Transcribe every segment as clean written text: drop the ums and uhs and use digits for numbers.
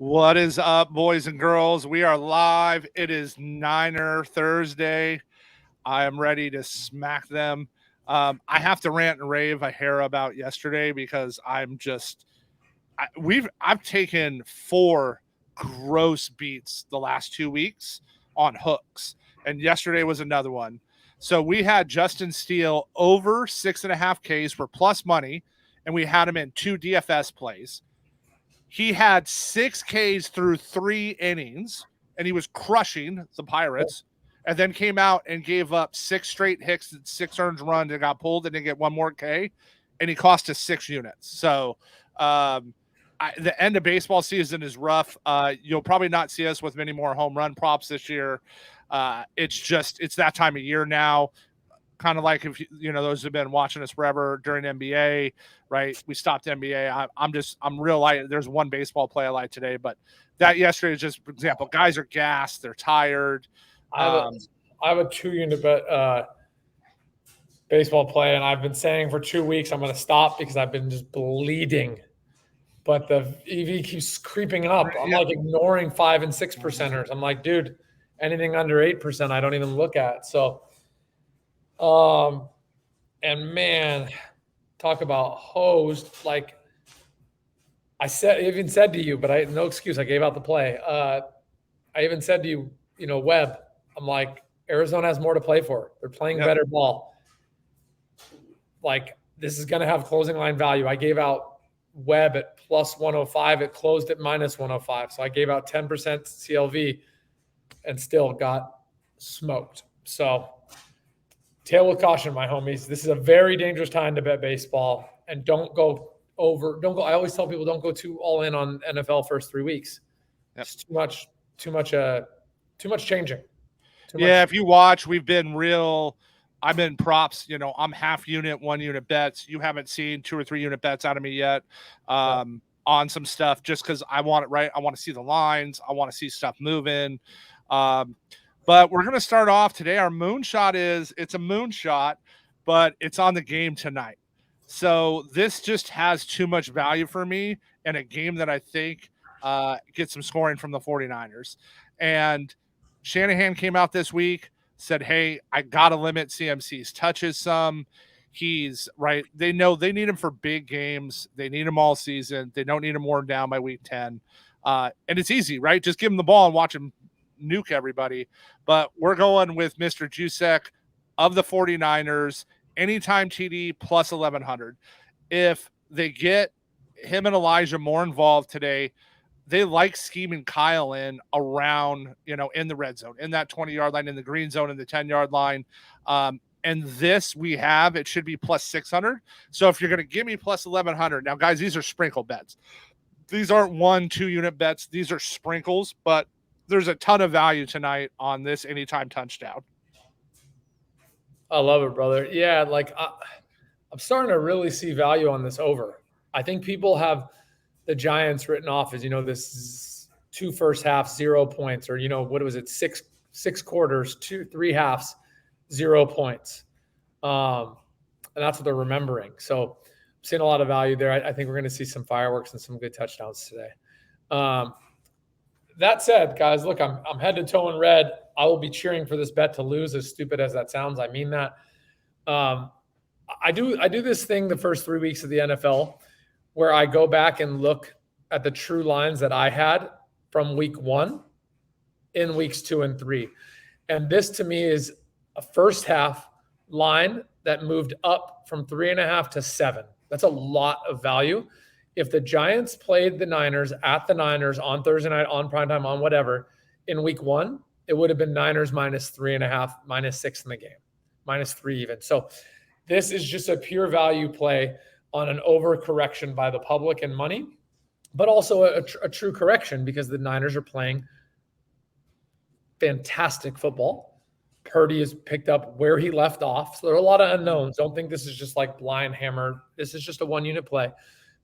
What is up, boys and girls? We are live. It is Niner Thursday. I am ready to smack them. I have to rant and rave a hair about yesterday because I've taken 4 gross beats the last 2 weeks on hooks, and yesterday was another one. So we had Justin Steele over 6.5 Ks for plus money, and we had him in 2 DFS plays. He had 6 Ks through 3 innings, and he was crushing the Pirates, and then came out and gave up 6 straight hits, 6 earned runs, and got pulled and didn't get 1 more K, and he cost us 6 units. So the end of baseball season is rough. You'll probably not see us with many more home run props this year. It's that time of year now. Kind of like if those who've been watching us forever during NBA, right? We stopped NBA. I'm real light. There's one baseball play I like today, but that yesterday is just, for example, guys are gassed, they're tired. I have a 2 unit bet baseball play, and I've been saying for 2 weeks I'm going to stop because I've been just bleeding. But the EV keeps creeping up. I'm like ignoring 5 and 6 percenters. I'm like, dude, anything under 8% I don't even look at. So. And man, talk about hosed. Like I even said to you, but no excuse. I gave out the play. I even said to you, Webb, I'm like, Arizona has more to play for. They're playing better ball. Like this is going to have closing line value. I gave out Webb at plus 105. It closed at minus 105. So I gave out 10% CLV and still got smoked. So tail with caution, my homies. This is a very dangerous time to bet baseball, and don't go. I always tell people don't go too all in on NFL first 3 weeks. It's too much changing. If you watch, we've been real. I'm in props. I'm half unit, 1 unit bets. You haven't seen 2 or 3 unit bets out of me yet on some stuff, just because I want it right. I want to see the lines. I want to see stuff moving. But we're going to start off today. Our moonshot it's a moonshot, but it's on the game tonight. So this just has too much value for me in a game that I think gets some scoring from the 49ers. And Shanahan came out this week, said, hey, I got to limit CMC's touches some. He's right. They know they need him for big games. They need him all season. They don't need him worn down by week 10. And it's easy, right? Just give him the ball and watch him nuke everybody. But we're going with Mr. Juszczyk of the 49ers, anytime TD plus 1100. If they get him and Elijah more involved today, they like scheming Kyle in around, in the red zone, in that 20-yard line, in the green zone, in the 10-yard line. And this it should be plus 600. So if you're going to give me plus 1100, now guys, these are sprinkle bets. These aren't 1-2 unit bets. These are sprinkles, but there's a ton of value tonight on this anytime touchdown. I love it, brother. Yeah, like I'm starting to really see value on this over. I think people have the Giants written off as, this is 2 first halves, 0 points, or, what was it, six quarters, 3 halves, 0 points. And that's what they're remembering. So I'm seeing a lot of value there. I think we're going to see some fireworks and some good touchdowns today. That said, guys, look, I'm head to toe in red. I will be cheering for this bet to lose, as stupid as that sounds. I mean that. I do this thing the first 3 weeks of the NFL where I go back and look at the true lines that I had from week 1 in weeks 2 and 3. And this to me is a first half line that moved up from 3.5 to 7. That's a lot of value. If the Giants played the Niners at the Niners on Thursday night, on primetime, on whatever, in week 1, it would have been Niners minus 3.5, minus 6 in the game, minus 3 even. So this is just a pure value play on an overcorrection by the public and money, but also a true correction because the Niners are playing fantastic football. Purdy has picked up where he left off. So there are a lot of unknowns. Don't think this is just like blind hammer. This is just a 1 unit play.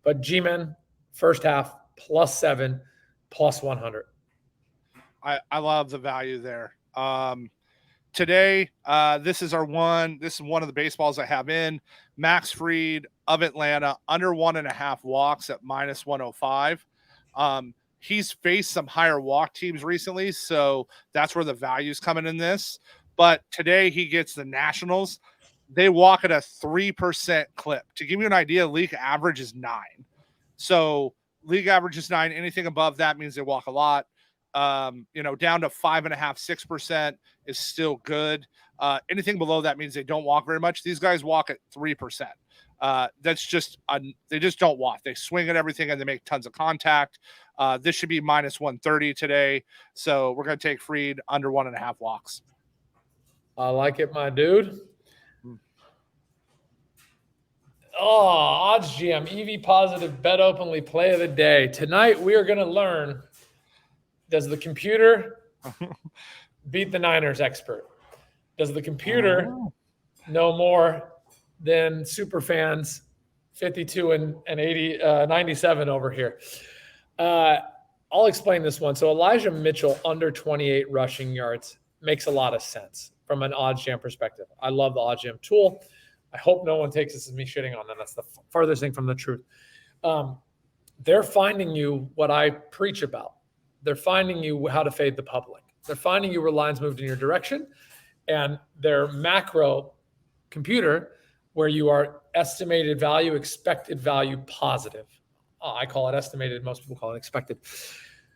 But GMen, first half, plus 7, plus 100. I love the value there. Today, this is one of the baseballs I have in. Max Fried of Atlanta, under 1.5 walks at minus 105. he's faced some higher walk teams recently, so that's where the value's coming in this. But today he gets the Nationals. They walk at a 3% clip. To give you an idea, league average is 9. So league average is 9. Anything above that means they walk a lot. Down to 5.5%, 6% is still good. Anything below that means they don't walk very much. These guys walk at 3%. That's just they just don't walk. They swing at everything and they make tons of contact. This should be minus 130 today. So we're going to take Fried under 1.5 walks. I like it, my dude. Oh, OddsJam, EV positive, bet openly, play of the day. Tonight we are going to learn, does the computer beat the Niners expert? Does the computer know more than super fans 52 and 97 over here? I'll explain this one. So Elijah Mitchell under 28 rushing yards makes a lot of sense from an OddsJam perspective. I love the OddsJam tool. I hope no one takes this as me shitting on them. That's the farthest thing from the truth. They're finding you what I preach about. They're finding you how to fade the public. They're finding you where lines moved in your direction, and their macro computer where you are estimated value, expected value positive. I call it estimated. Most people call it expected.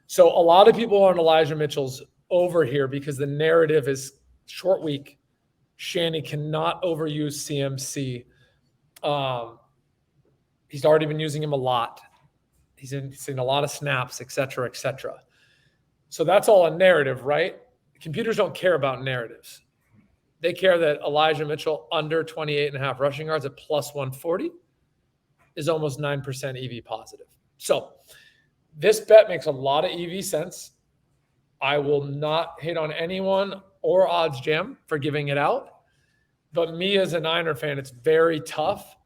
So a lot of people are on Elijah Mitchell's over here because the narrative is short week. Shanny cannot overuse CMC. He's already been using him a lot. He's seen a lot of snaps, et cetera, et cetera. So that's all a narrative, right? Computers don't care about narratives. They care that Elijah Mitchell under 28.5 rushing yards at plus 140 is almost 9% EV positive. So this bet makes a lot of EV sense. I will not hate on anyone or OddsJam for giving it out. But me as a Niner fan, it's very tough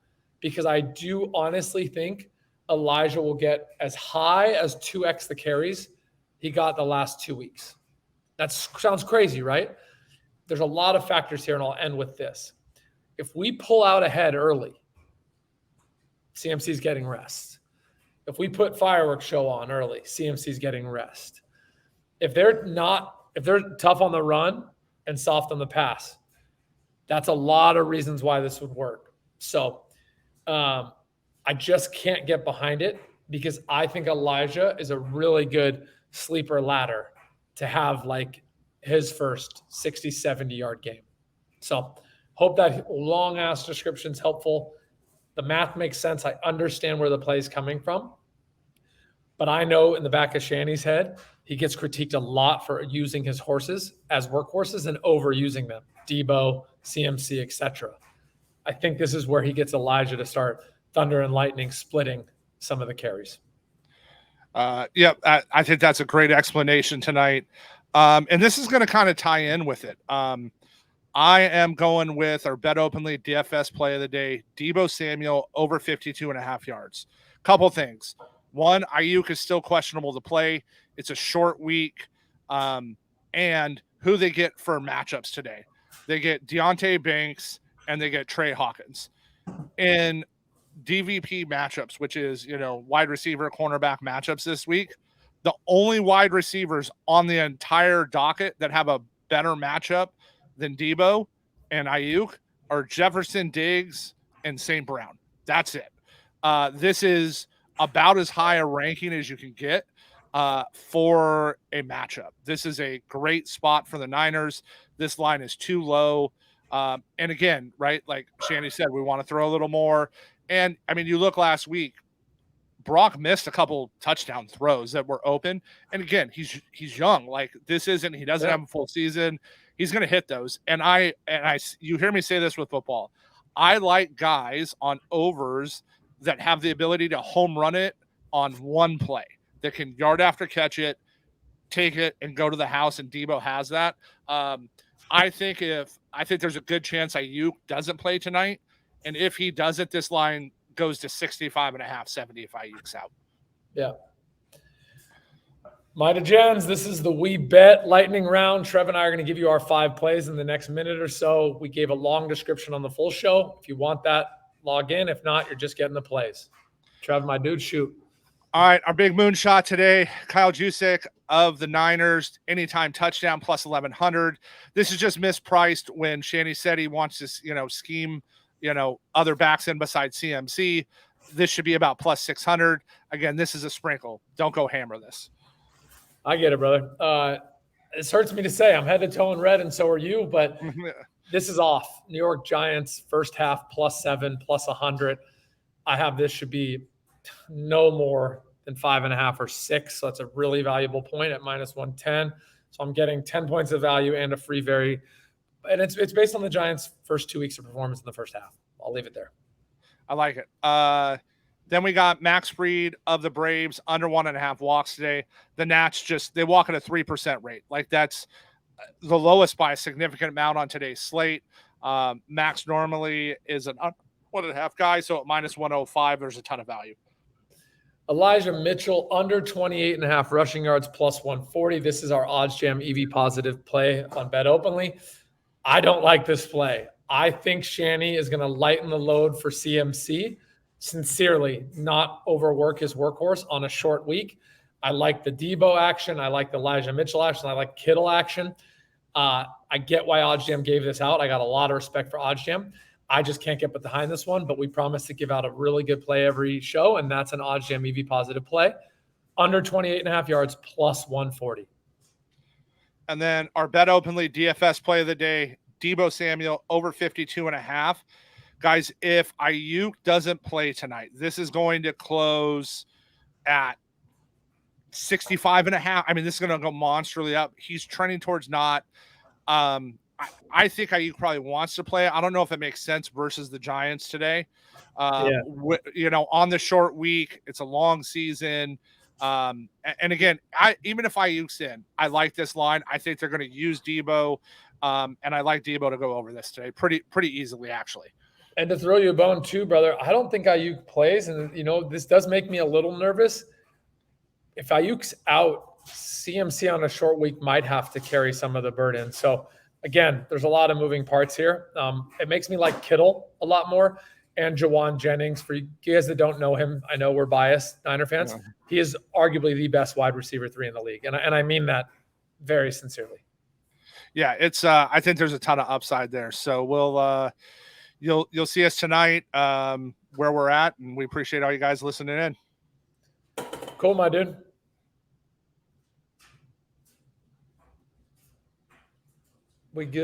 because I do honestly think Elijah will get as high as 2x the carries he got the last 2 weeks. That sounds crazy, right? There's a lot of factors here, and I'll end with this. If we pull out ahead early, CMC's getting rest. If we put fireworks show on early, CMC's getting rest. If they're tough on the run and soft on the pass, that's a lot of reasons why this would work. So I just can't get behind it because I think Elijah is a really good sleeper ladder to have like his first 60, 70-yard game. So hope that long-ass description's helpful. The math makes sense. I understand where the play is coming from. But I know in the back of Shanny's head, he gets critiqued a lot for using his horses as workhorses and overusing them. Deebo, CMC, etc. I think this is where he gets Elijah to start thunder and lightning splitting some of the carries. I think that's a great explanation tonight. And this is going to kind of tie in with it. I am going with our Bet Openly DFS play of the day, Deebo Samuel over 52.5 yards. Couple things. One, Ayuk is still questionable to play. It's a short week. And who they get for matchups today. They get Deontay Banks and they get Trey Hawkins. In DVP matchups, which is, wide receiver, cornerback matchups this week, the only wide receivers on the entire docket that have a better matchup than Deebo and Ayuk are Jefferson, Diggs, and St. Brown. That's it. This is about as high a ranking as you can get for a matchup. This is a great spot for the Niners. This line is too low. And again, right, like Shanny said, we want to throw a little more. And, I mean, you look last week, Brock missed a couple touchdown throws that were open. And again, he's young. Like he doesn't have a full season. He's going to hit those. And you hear me say this with football. I like guys on overs that have the ability to home run it on one play, that can yard after catch it, take it, and go to the house. And Deebo has that. I think there's a good chance Ayuk doesn't play tonight. And if he doesn't, this line goes to 65.5, 70 if Ayuk's out. Yeah. My gens, this is the We Bet lightning round. Trev and I are going to give you our 5 plays in the next minute or so. We gave a long description on the full show. If you want that, log in. If not, you're just getting the plays. Trev, my dude, shoot. All right, our big moonshot today, Kyle Juszczyk of the Niners, anytime touchdown plus 1,100. This is just mispriced when Shanny said he wants to, scheme, other backs in besides CMC. This should be about plus 600. Again, this is a sprinkle. Don't go hammer this. I get it, brother. It hurts me to say I'm head to toe in red, and so are you, but this is off. New York Giants, first half plus 7, plus 100. I have this should be no more than 5.5 or 6. So that's a really valuable point at minus 110. So I'm getting 10 points of value and a free vary. And it's based on the Giants' first 2 weeks of performance in the first half. I'll leave it there. I like it. Then we got Max Fried of the Braves, under 1.5 walks today. The Nats they walk at a 3% rate. Like, that's the lowest by a significant amount on today's slate. Max normally is an 1.5 guy, so at minus 105, there's a ton of value. Elijah Mitchell, under 28.5 rushing yards, plus 140. This is our OddsJam EV positive play on BetOpenly. I don't like this play. I think Shanny is going to lighten the load for CMC. Sincerely, not overwork his workhorse on a short week. I like the Deebo action. I like the Elijah Mitchell action. I like Kittle action. I get why OddsJam gave this out. I got a lot of respect for OddsJam. I just can't get behind this one, but we promise to give out a really good play every show, and that's an OddsJam EV positive play. Under 28.5 yards, plus 140. And then our BetOpenly DFS play of the day, Deebo Samuel, over 52.5. Guys, if Ayuk doesn't play tonight, this is going to close at 65.5. I mean, this is going to go monstrally up. He's trending towards not. I think Ayuk probably wants to play. I don't know if it makes sense versus the Giants today. On the short week, it's a long season. And again, even if Ayuk's in, I like this line. I think they're going to use Deebo, and I like Deebo to go over this today pretty easily, actually. And to throw you a bone too, brother, I don't think Ayuk plays, and this does make me a little nervous. If Ayuk's out, CMC on a short week might have to carry some of the burden. So again, there's a lot of moving parts here. It makes me like Kittle a lot more, and Jawan Jennings. For you guys that don't know him, I know we're biased Niner fans. Yeah. He is arguably the best wide receiver 3 in the league, and I mean that very sincerely. Yeah, it's. I think there's a ton of upside there. So we'll. You'll see us tonight where we're at, and we appreciate all you guys listening in. Cool, my dude. We good?